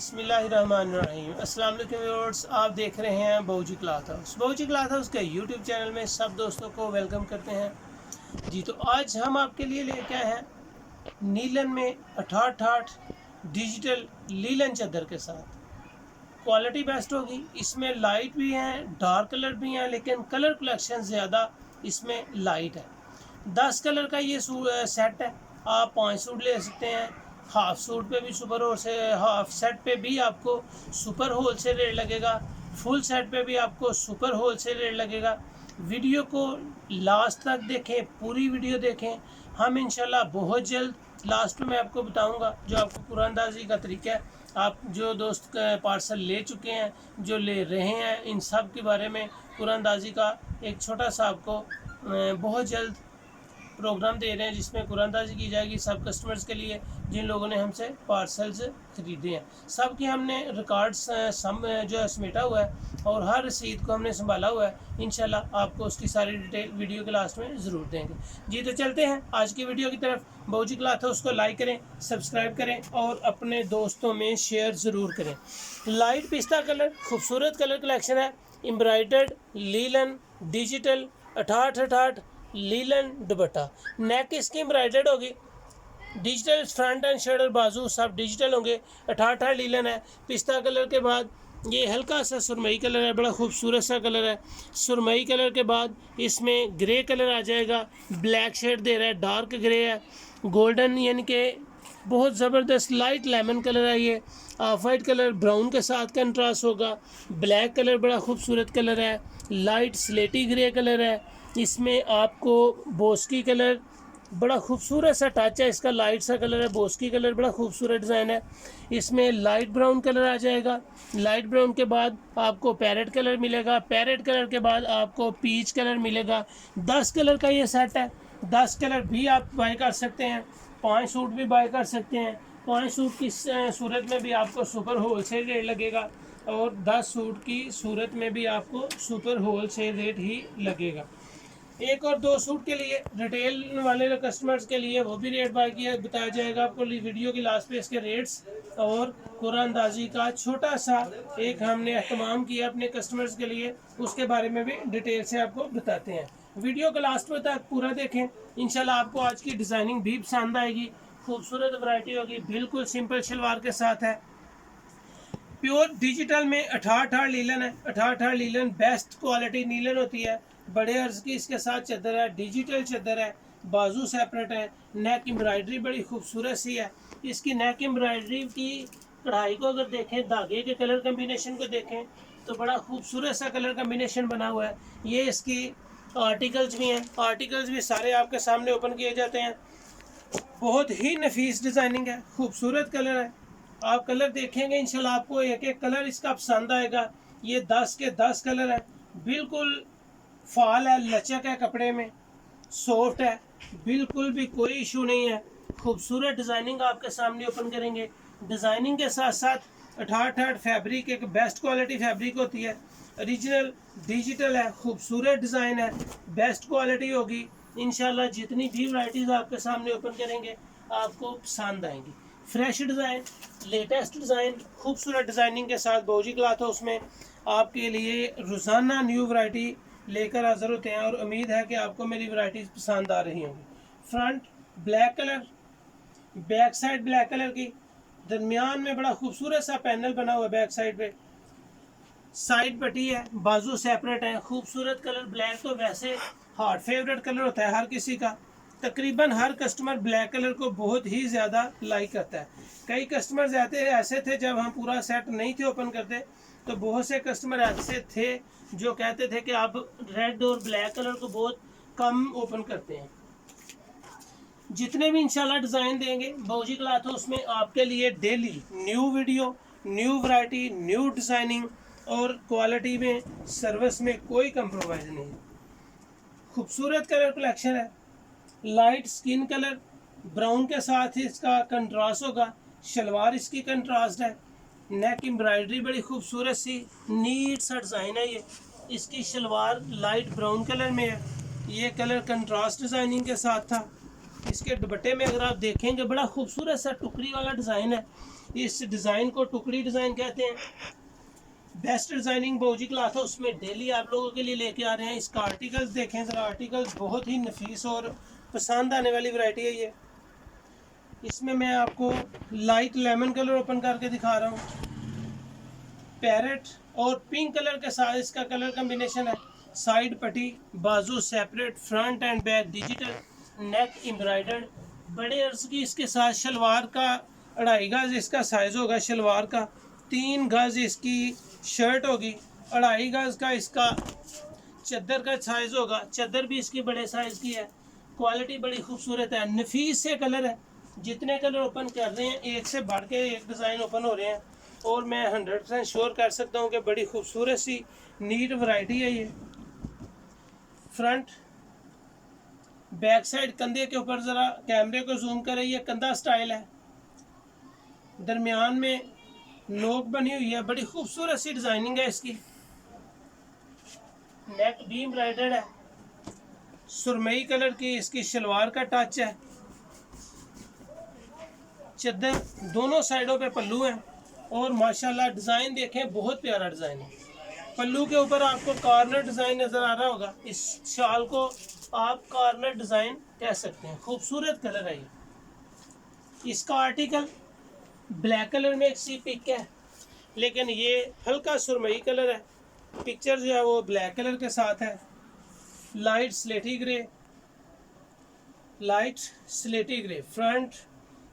बिस्मिल्लाहिर्रहमानिर्रहीम। अस्सलाम वालेकुम व्यूअर्स, आप देख रहे हैं बहुजी क्लॉथ हाउस। बहुजी क्लॉथ हाउस के यूट्यूब चैनल में सब दोस्तों को वेलकम करते हैं जी। तो आज हम आपके लिए लेके आए हैं नीलन में 88 डिजिटल लीलन चादर के साथ। क्वालिटी बेस्ट होगी, इसमें लाइट भी हैं, डार्क कलर भी हैं, लेकिन कलर कलेक्शन ज़्यादा इसमें लाइट है। 10 कलर का ये सेट है। आप 5 सूट ले सकते हैं। हाफ सूट पे भी सुपर होल से, हाफ सेट पे भी आपको सुपर होल से रेट लगेगा, फुल सेट पे भी आपको सुपर होल से रेट लगेगा। वीडियो को लास्ट तक देखें, पूरी वीडियो देखें। हम इंशाल्लाह बहुत जल्द लास्ट में आपको बताऊंगा जो आपको कुरानदाजी का तरीका है। आप जो दोस्त पार्सल ले चुके हैं, जो ले रहे हैं, इन सब के बारे में कुरानदाजी का एक छोटा सा आपको बहुत जल्द प्रोग्राम दे रहे हैं जिसमें कुरानदाजी की जाएगी सब कस्टमर्स के लिए जिन लोगों ने हमसे पार्सल्स ख़रीदे हैं। सब की हमने रिकॉर्ड्स सम जो है समेटा हुआ है और हर रसीद को हमने संभाला हुआ है। इंशाल्लाह आपको उसकी सारी डिटेल वीडियो के लास्ट में ज़रूर देंगे जी। तो चलते हैं आज की वीडियो की तरफ। बहुजी क्लॉथ हाउस को लाइक करें, सब्सक्राइब करें और अपने दोस्तों में शेयर ज़रूर करें। लाइट पिस्ता कलर, खूबसूरत कलर कलेक्शन है। Embroidered linen digital 88 linen dupatta. Neck इसकी एम्ब्रॉयडर्ड होगी, डिजिटल फ्रंट एंड शोल्डर बाजू सब डिजिटल होंगे। 88 लीलन है। पिस्ता कलर के बाद ये हल्का सा सुरमई कलर है, बड़ा खूबसूरत सा कलर है। सुरमई कलर के बाद इसमें ग्रे कलर आ जाएगा, ब्लैक शेड दे रहा है, डार्क ग्रे है, गोल्डन यानी कि बहुत ज़बरदस्त लाइट लेमन कलर है। ये ऑफ वाइट कलर ब्राउन के साथ कंट्रास्ट होगा। ब्लैक कलर बड़ा खूबसूरत कलर है। लाइट स्लेटी ग्रे कलर है। इसमें आपको बोस्की कलर बड़ा खूबसूरत सा टच है, इसका लाइट सा कलर है। बोस्की कलर बड़ा खूबसूरत डिज़ाइन है। इसमें लाइट ब्राउन कलर आ जाएगा। लाइट ब्राउन के बाद आपको पैरेट कलर मिलेगा। पैरेट कलर के बाद आपको पीच कलर मिलेगा। 10 कलर का ये सेट है। 10 कलर भी आप बाय कर सकते हैं, 5 सूट भी बाय कर सकते हैं। 5 सूट की सूरत में भी आपको सुपर होल सेल रेट लगेगा और 10 सूट की सूरत में भी आपको सुपर होल सेल रेट ही लगेगा। 1 और 2 सूट के लिए रिटेल वाले कस्टमर्स के लिए वो भी रेट बाय किया बताया जाएगा आपको वीडियो की लास्ट पे। इसके रेट्स और कुरानदाजी का छोटा सा एक हमने एहतमाम किया अपने कस्टमर्स के लिए, उसके बारे में भी डिटेल से आपको बताते हैं। वीडियो के लास्ट में तक पूरा देखें, इंशाल्लाह आपको आज की डिज़ाइनिंग भी पसंद आएगी। खूबसूरत वैरायटी होगी, बिल्कुल सिंपल शलवार के साथ है। प्योर डिजिटल में 88 लीलन है। 88 लीलन बेस्ट क्वालिटी नीलन होती है। बड़े अर्ज की इसके साथ चादर है, डिजिटल चादर है, बाजू सेपरेट है। नेक एम्ब्रॉयडरी बड़ी खूबसूरत सी है। इसकी नेक एम्ब्रॉयडरी की कढ़ाई को अगर देखें, धागे के कलर कम्बिनेशन को देखें तो बड़ा खूबसूरत सा कलर कम्बिनेशन बना हुआ है। ये इसकी आर्टिकल्स भी हैं, आर्टिकल्स भी सारे आपके सामने ओपन किए जाते हैं। बहुत ही नफीस डिज़ाइनिंग है, खूबसूरत कलर है। आप कलर देखेंगे इंशाल्लाह आपको एक एक कलर इसका पसंद आएगा। ये 10 के 10 कलर है, बिल्कुल फॉल है, लचक है, कपड़े में सॉफ्ट है, बिल्कुल भी कोई इशू नहीं है। खूबसूरत डिज़ाइनिंग आपके सामने ओपन करेंगे। डिज़ाइनिंग के साथ साथ 88 फैब्रिक एक बेस्ट क्वालिटी फैब्रिक होती है। ओरिजिनल डिजिटल है, खूबसूरत डिज़ाइन है, बेस्ट क्वालिटी होगी। इंशाल्लाह जितनी भी वैराइटीज़ आपके सामने ओपन करेंगे आपको पसंद आएंगी। फ्रेश डिज़ाइन, लेटेस्ट डिज़ाइन, खूबसूरत डिज़ाइनिंग के साथ बहुजी क्लॉथ हाउस में आपके लिए रोज़ाना न्यू वैरायटी लेकर हाजिर होते हैं और उम्मीद है कि आपको मेरी वैरायटीज़ पसंद आ रही होंगी। Front black colour, back side black colour की, दरमियान में बड़ा खूबसूरत सा पैनल बना हुआ है। बैक साइड पे साइड पट्टी है, बाजू सेपरेट है। खूबसूरत कलर। ब्लैक तो वैसे हॉट फेवरेट कलर होता है हर किसी का। तकरीबन हर कस्टमर ब्लैक कलर को बहुत ही ज़्यादा लाइक करता है। कई कस्टमर ऐसे थे जब हम पूरा सेट नहीं थे ओपन करते तो बहुत से कस्टमर ऐसे थे जो कहते थे कि आप रेड और ब्लैक कलर को बहुत कम ओपन करते हैं। जितने भी इंशाल्लाह डिज़ाइन देंगे बहुजी क्लॉथ हाउस में आपके लिए daily new video, new variety, new designing और क्वालिटी में, सर्विस में कोई कंप्रोमाइज़ नहीं। खूबसूरत कलर कलेक्शन है। लाइट स्किन कलर ब्राउन के साथ ही इसका कंट्रास्ट होगा। शलवार इसकी कंट्रास्ट है। नेक एम्ब्रॉयडरी बड़ी खूबसूरत सी नीट सा डिज़ाइन है। ये इसकी शलवार लाइट ब्राउन कलर में है। ये कलर कंट्रास्ट डिज़ाइनिंग के साथ था। इसके दुपट्टे में अगर आप देखेंगे बड़ा खूबसूरत सा टुकड़ी वाला डिज़ाइन है। इस डिज़ाइन को टुकड़ी डिज़ाइन कहते हैं। बेस्ट डिज़ाइनिंग बाउजी क्लॉथ है, उसमें डेली आप लोगों के लिए लेके आ रहे हैं। इसका आर्टिकल्स देखें ज़रा, आर्टिकल्स बहुत ही नफीस और पसंद आने वाली वैरायटी है ये। इसमें मैं आपको लाइट लेमन कलर ओपन करके दिखा रहा हूँ। पैरेट और पिंक कलर के साथ इसका कलर कम्बिनेशन है। साइड पट्टी, बाजू separate, front end back digital, नेक एम्ब्रॉयडर्ड, बड़े अर्ज की इसके साथ शलवार का 2.5 गज इसका साइज़ होगा शलवार का, 3 गज इसकी शर्ट होगी, 2.5 गज का इसका चद्दर का साइज़ होगा। चद्दर भी इसकी बड़े साइज़ की है। क्वालिटी बड़ी खूबसूरत है, नफीस से कलर है। जितने कलर ओपन कर रहे हैं एक से बढ़ के एक डिज़ाइन ओपन हो रहे हैं और मैं 100% श्योर कर सकता हूँ कि बड़ी खूबसूरत सी नीट वैरायटी है ये। फ्रंट बैक साइड कंधे के ऊपर ज़रा कैमरे को जूम करें, ये कंधा स्टाइल है। दरमियान में नोक बनी हुई है, बड़ी खूबसूरत सी डिज़ाइनिंग है इसकी। नेक भी एम्ब्रॉयडर्ड है। सुरमई कलर की इसकी शलवार का टच है। चद्दर दोनों साइडों पे पल्लू है और माशाल्लाह डिज़ाइन देखें, बहुत प्यारा डिज़ाइन है। पल्लू के ऊपर आपको कॉर्नर डिज़ाइन नज़र आ रहा होगा। इस शाल को आप कॉर्नर डिज़ाइन कह सकते हैं। खूबसूरत कलर है ये। इसका आर्टिकल ब्लैक कलर में एक सी पिक है, लेकिन ये हल्का सुरमई कलर है। पिक्चर जो है वो ब्लैक कलर के साथ है। लाइट स्लेटी ग्रे, लाइट स्लेटी ग्रे, फ्रंट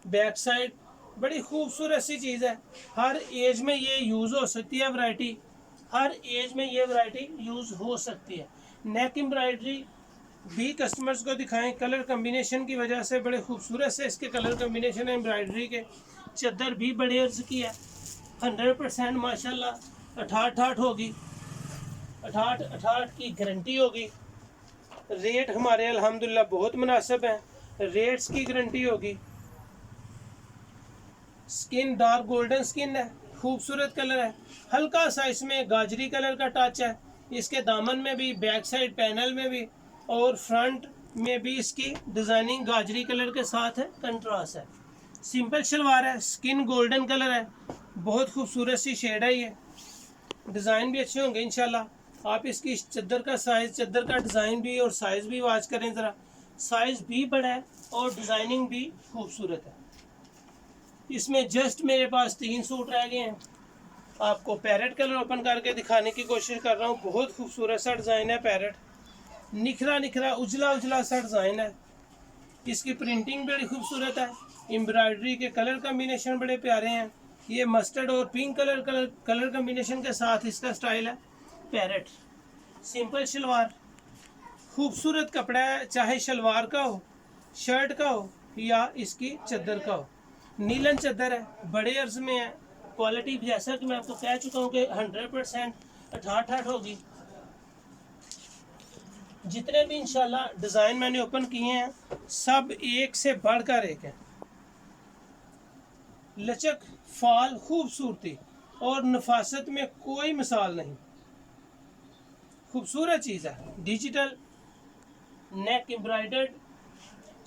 बैक साइड, बड़ी खूबसूरत सी चीज़ है। हर एज में ये यूज़ हो सकती है वैरायटी, हर एज में ये वैरायटी यूज़ हो सकती है। नेक एम्ब्रॉयडरी भी कस्टमर्स को दिखाएं, कलर कम्बिनेशन की वजह से बड़े खूबसूरत से इसके कलर कम्बिनेशन है एम्ब्रॉयडरी के। चद्दर भी बड़े अर्ज की है, 100% माशाल्लाह 88 होगी, 88 की गारंटी होगी। रेट हमारे अल्हम्दुलिल्लाह बहुत मुनासिब हैं, रेट्स की गारंटी होगी। स्किन डार्क गोल्डन स्किन है, खूबसूरत कलर है। हल्का सा इसमें गाजरी कलर का टच है। इसके दामन में भी, बैक साइड पैनल में भी और फ्रंट में भी इसकी डिज़ाइनिंग गाजरी कलर के साथ है, कंट्रास्ट है। सिंपल शलवार है, स्किन गोल्डन कलर है, बहुत खूबसूरत सी शेड है ये। डिज़ाइन भी अच्छे होंगे इंशाल्लाह। आप इसकी चद्दर का साइज़, चद्दर का डिज़ाइन भी और साइज़ भी वाच करें ज़रा। साइज़ भी बड़ा है और डिज़ाइनिंग भी खूबसूरत है। इसमें जस्ट मेरे पास 3 सूट रह गए हैं। आपको पैरेट कलर ओपन करके दिखाने की कोशिश कर रहा हूँ। बहुत खूबसूरत सा डिज़ाइन है पैरेट, निखरा निखरा उजला उजला सा डिज़ाइन है। इसकी प्रिंटिंग बड़ी खूबसूरत है। एम्ब्रॉयडरी के कलर कम्बिनेशन बड़े प्यारे हैं। ये मस्टर्ड और पिंक कलर कम्बिनेशन के साथ इसका स्टाइल है। पैरेट सिंपल शलवार, खूबसूरत कपड़ा है, चाहे शलवार का हो, शर्ट का हो या इसकी चद्दर का हो। नीलन चद्दर है, बड़े अर्ज में है। क्वालिटी जैसा कि मैं आपको कह चुका हूँ कि 100% 88 होगी। जितने भी इंशाल्लाह डिज़ाइन मैंने ओपन किए हैं सब एक से बढ़कर एक है। लचक, फाल, खूबसूरती और नफासत में कोई मिसाल नहीं। खूबसूरत चीज़ है। डिजिटल नेक एम्ब्रॉयडर्ड,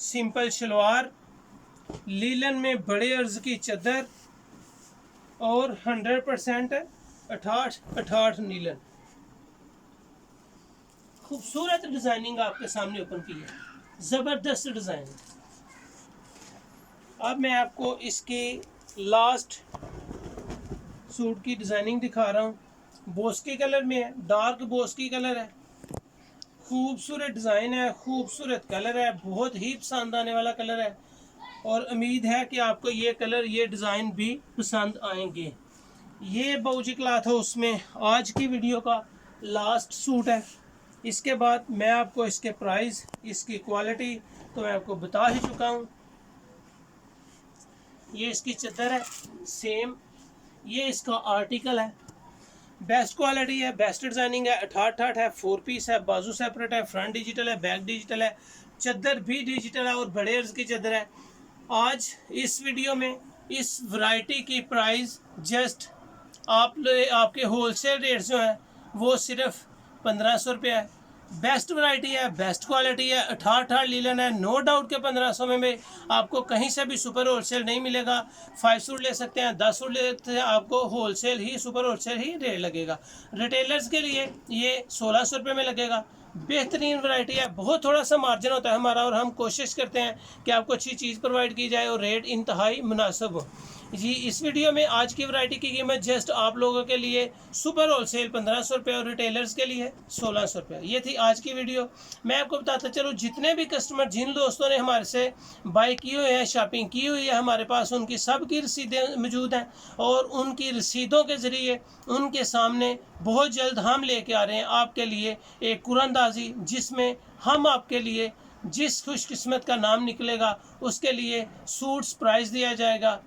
सिंपल शलवार, लीलन में बड़े अर्ज की चद्दर और 100% 88 नीलन। खूबसूरत डिज़ाइनिंग आपके सामने ओपन की है, ज़बरदस्त डिज़ाइन। अब मैं आपको इसकी लास्ट सूट की डिज़ाइनिंग दिखा रहा हूँ। बोस्की कलर में है, डार्क बोस्की कलर है। खूबसूरत डिज़ाइन है, खूबसूरत कलर है, बहुत ही पसंद आने वाला कलर है और उम्मीद है कि आपको ये कलर, ये डिज़ाइन भी पसंद आएंगे। ये बाउजी क्लॉथ हाउस में आज की वीडियो का लास्ट सूट है। इसके बाद मैं आपको इसके प्राइस, इसकी क्वालिटी तो मैं आपको बता ही चुका हूँ। ये इसकी चद्दर है सेम, ये इसका आर्टिकल है। बेस्ट क्वालिटी है, बेस्ट डिज़ाइनिंग है, 88 है, 4 पीस है, बाजू सेपरेट है, फ्रंट डिजिटल है, बैक डिजिटल है, चद्दर भी डिजिटल है और बड़े अर्ज की चद्दर है। आज इस वीडियो में इस वैरायटी की प्राइस जस्ट आपके होलसेल रेट जो है वो सिर्फ 1500 रुपये है। बेस्ट वैरायटी है, बेस्ट क्वालिटी है, 18 लीलन है, नो डाउट के 1500 में आपको कहीं से भी सुपर होलसेल नहीं मिलेगा। 5 सूट ले सकते हैं, 10 सूट ले सकते हैं, आपको होलसेल ही सुपर होलसेल ही रेट लगेगा। रिटेलर्स के लिए ये 1600 रुपये में लगेगा। बेहतरीन वैरायटी है, बहुत थोड़ा सा मार्जिन होता है हमारा और हम कोशिश करते हैं कि आपको अच्छी चीज़ प्रोवाइड की जाए और रेट इंतहाई मुनासिब हो। जी, इस वीडियो में आज की वैरायटी की कीमत जस्ट आप लोगों के लिए सुपर होलसेल 1500 रुपये और रिटेलर्स के लिए 1600 रुपये। ये थी आज की वीडियो। मैं आपको बताता चलूँ, जितने भी कस्टमर, जिन दोस्तों ने हमारे से बाई की हुई है, शॉपिंग की हुई है हमारे पास, उनकी सब की रसीदें मौजूद हैं और उनकी रसीदों के ज़रिए उनके सामने बहुत जल्द हम लेके आ रहे हैं आपके लिए एक कुरानंदाजी, जिसमें हम आपके लिए जिस खुशकिस्मत का नाम निकलेगा उसके लिए सूट्स प्राइस दिया जाएगा।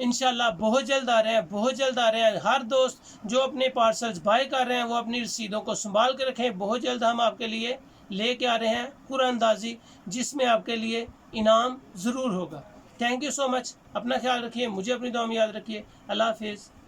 इंशाल्लाह बहुत जल्द आ रहे हैं, बहुत जल्द आ रहे हैं। हर दोस्त जो अपने पार्सल्स बाय कर रहे हैं वो अपनी रसीदों को संभाल के रखें। बहुत जल्द हम आपके लिए लेके आ रहे हैं कुरानंदाजी, जिसमें आपके लिए इनाम ज़रूर होगा। Thank you so much. अपना ख्याल रखिए, मुझे अपनी दुआ में याद रखिए। अल्लाह हाफिज़।